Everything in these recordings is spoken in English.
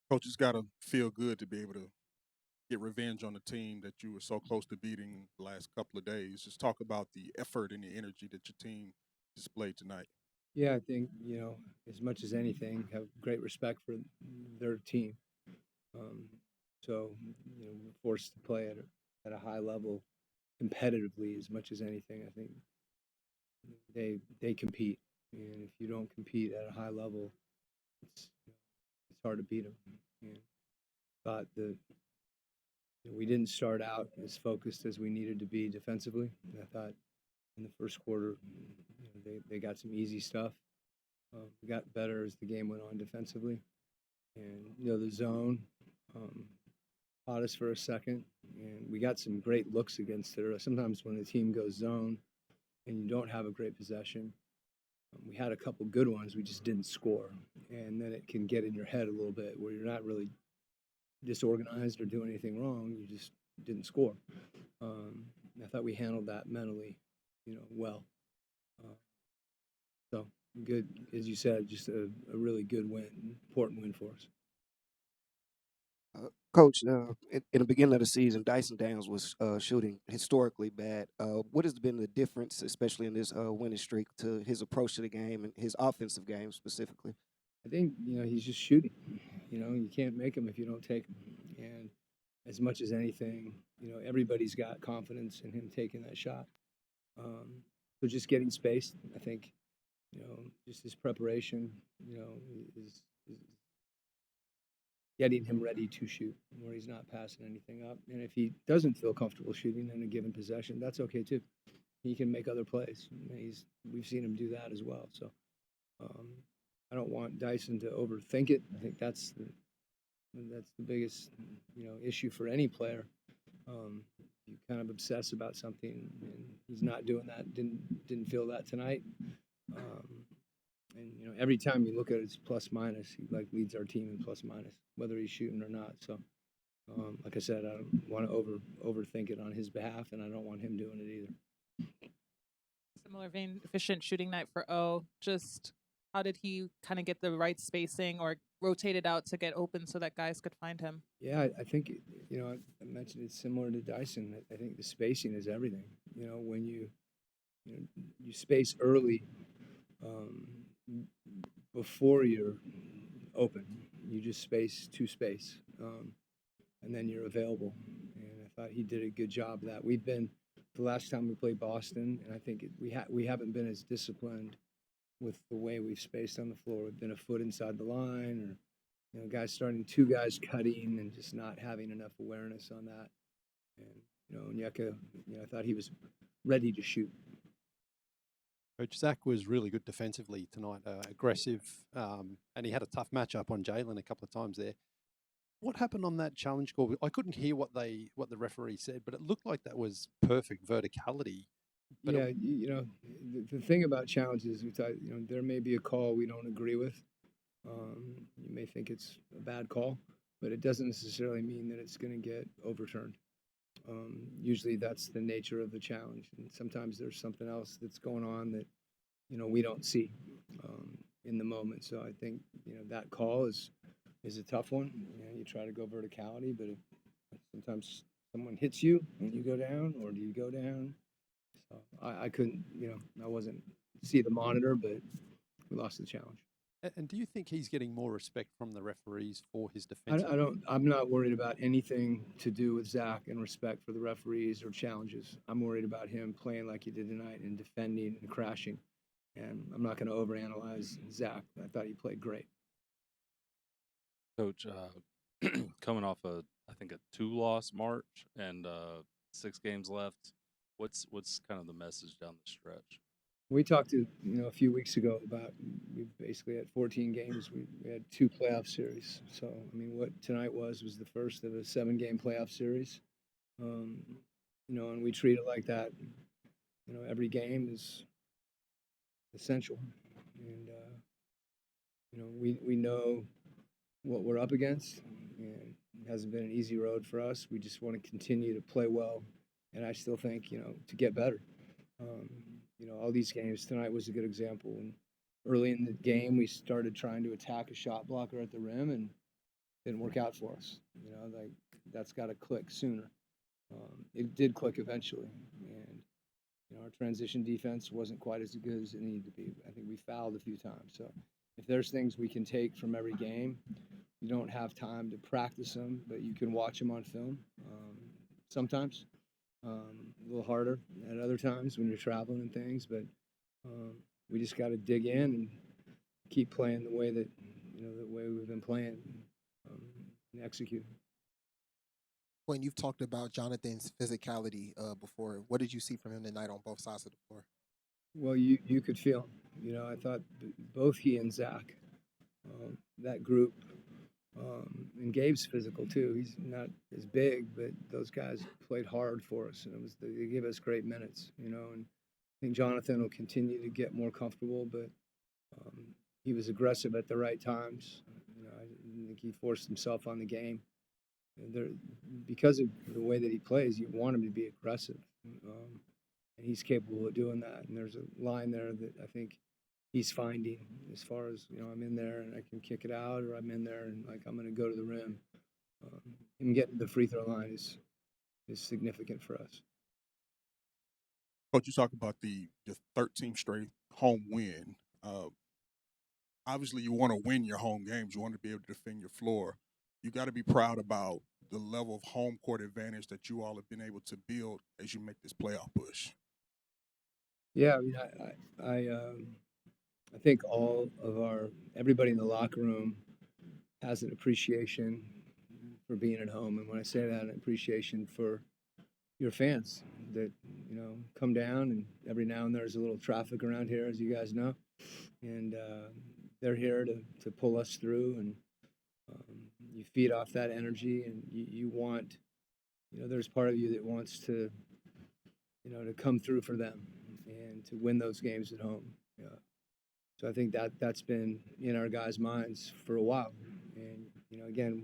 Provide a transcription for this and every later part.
Coaches got to feel good to be able to get revenge on the team that you were so close to beating the last couple of days. Just talk about the effort and the energy that your team displayed tonight. Yeah, I think, as much as anything, have great respect for their team. Um, so, we're forced to play at a high level competitively as much as anything. I think they compete, and if you don't compete at a high level, it's hard to beat them. And thought that we didn't start out as focused as we needed to be defensively. I thought in the first quarter, they got some easy stuff. We got better as the game went on defensively, and the zone um, caught us for a second, and we got some great looks against it. Sometimes when a team goes zone and you don't have a great possession, we had a couple good ones, we just didn't score, and then it can get in your head a little bit where you're not really disorganized or doing anything wrong, you just didn't score. Um, I thought we handled that mentally, well. Uh, so good, as you said, just a really good win, important win for us. Coach, in the beginning of the season, Dyson Daniels was shooting historically bad. What has been the difference, especially in this winning streak, to his approach to the game and his offensive game specifically? I think he's just shooting. You can't make him if you don't take him. And as much as anything, everybody's got confidence in him taking that shot. So just getting spaced, I think, just his preparation, is getting him ready to shoot, where he's not passing anything up. And if he doesn't feel comfortable shooting in a given possession, that's okay too. He can make other plays. We've seen him do that as well. So um, I don't want Dyson to overthink it. I think that's the biggest issue for any player. You kind of obsess about something, and he's not doing that. Didn't feel that tonight. Um, and every time you look at his plus minus, he like leads our team in plus minus, whether he's shooting or not. So, like I said, I don't want to overthink it on his behalf, and I don't want him doing it either. Similar vein, efficient shooting night for O. Just how did he kind of get the right spacing or rotate it out to get open so that guys could find him? Yeah, I think I mentioned it's similar to Dyson. I think the spacing is everything. When you space early, um, before you're open, you just space to space, and then you're available. And I thought he did a good job of that. We've been the last time we played Boston, and I think we haven't been as disciplined with the way we've spaced on the floor. We've been a foot inside the line, or two guys cutting and just not having enough awareness on that. And Onyeka, I thought he was ready to shoot. Coach Zach was really good defensively tonight, aggressive, and he had a tough matchup on Jalen a couple of times there. What happened on that challenge call? I couldn't hear what the referee said, but it looked like that was perfect verticality. But yeah, the thing about challenges, we thought, there may be a call we don't agree with. You may think it's a bad call, but it doesn't necessarily mean that it's going to get overturned. Usually that's the nature of the challenge, and sometimes there's something else that's going on that we don't see in the moment. So I think that call is a tough one. You try to go verticality, but if sometimes someone hits you and you go down, or do you go down? So I couldn't, I wasn't see the monitor, but we lost the challenge. And do you think he's getting more respect from the referees for his I defense? don't. I'm not worried about anything to do with Zach and respect for the referees or challenges. I'm worried about him playing like he did tonight and defending and crashing. And I'm not going to overanalyze Zach. I thought he played great. Coach, coming off I think a 2-loss March and 6 games left, what's kind of the message down the stretch? We talked to a few weeks ago about we basically had 14 games. We had 2 playoff series. So I mean, what tonight was the first of a 7-game playoff series. And we treat it like that. Every game is essential, and we know what we're up against, and it hasn't been an easy road for us. We just want to continue to play well, and I still think to get better. All these games, tonight was a good example. And early in the game, we started trying to attack a shot blocker at the rim, and didn't work out for us. Like that's got to click sooner. It did click eventually, and our transition defense wasn't quite as good as it needed to be. I think we fouled a few times. So if there's things we can take from every game, you don't have time to practice them, but you can watch them on film. Sometimes a little harder at other times when you're traveling and things, but we just got to dig in and keep playing the way that the way we've been playing and executing. When you've talked about Jonathan's physicality before, what did you see from him tonight on both sides of the floor? Well, you could feel him. I thought both he and Zach, that group, and Gabe's physical too. He's not as big, but those guys played hard for us, and they gave us great minutes. And I think Jonathan will continue to get more comfortable, but he was aggressive at the right times. I didn't think he forced himself on the game. Because of the way that he plays, you want him to be aggressive, and he's capable of doing that. And there's a line there that I think he's finding as far as I'm in there and I can kick it out, or I'm in there and like I'm going to go to the rim. Him getting to the free throw line is significant for us. Coach, you talk about your 13th straight home win. Obviously, you want to win your home games. You want to be able to defend your floor. You got to be proud about the level of home court advantage that you all have been able to build as you make this playoff push. Yeah, I mean, I think everybody in the locker room has an appreciation for being at home, and when I say that, an appreciation for your fans that come down, and every now and then there's a little traffic around here, as you guys know, and they're here to pull us through, and you feed off that energy, and you want, there's part of you that wants to, to come through for them and to win those games at home. Yeah. So I think that's been in our guys' minds for a while, and again,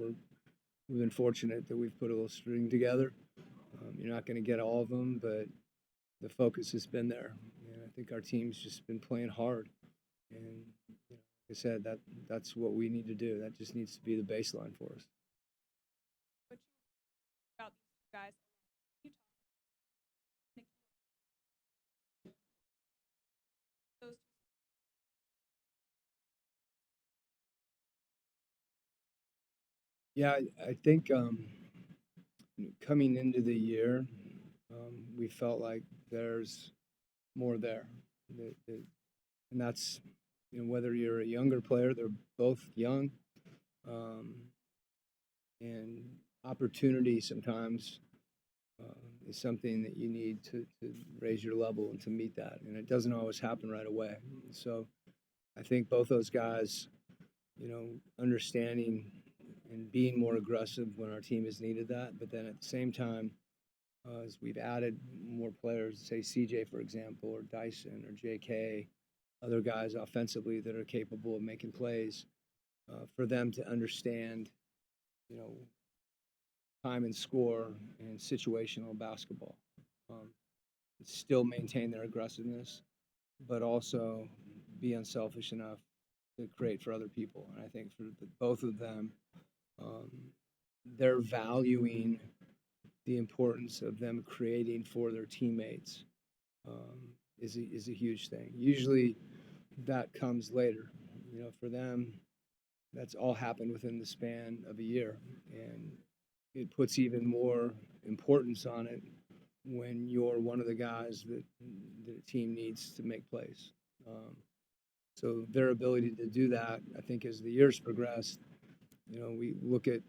we've been fortunate that we've put a little string together. You're not going to get all of them, but the focus has been there, and I think our team's just been playing hard, and like I said, that's what we need to do. That just needs to be the baseline for us. About these guys, Yeah, I think coming into the year, we felt like there's more there, and that's whether you're a younger player, they're both young, and opportunity sometimes is something that you need to raise your level and to meet that, and it doesn't always happen right away. So I think both those guys, understanding and being more aggressive when our team has needed that, but then at the same time, as we've added more players, say CJ, for example, or Dyson or JK, other guys offensively that are capable of making plays, for them to understand, time and score and situational basketball. Still maintain their aggressiveness, but also be unselfish enough to create for other people. And I think for both of them, they're valuing the importance of them creating for their teammates is a huge thing. Usually that comes later. For them, that's all happened within the span of a year. And it puts even more importance on it when you're one of the guys that the team needs to make plays. So their ability to do that, I think, as the years progressed, we look at,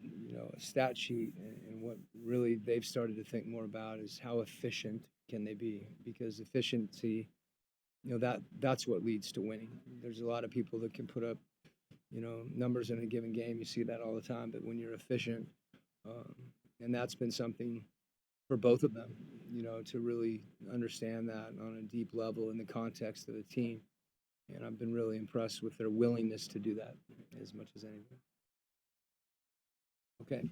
a stat sheet, and what really they've started to think more about is how efficient can they be? Because efficiency, that's what leads to winning. There's a lot of people that can put up, numbers in a given game. You see that all the time. But when you're efficient, and that's been something for both of them, to really understand that on a deep level in the context of the team. And I've been really impressed with their willingness to do that as much as anything. Okay.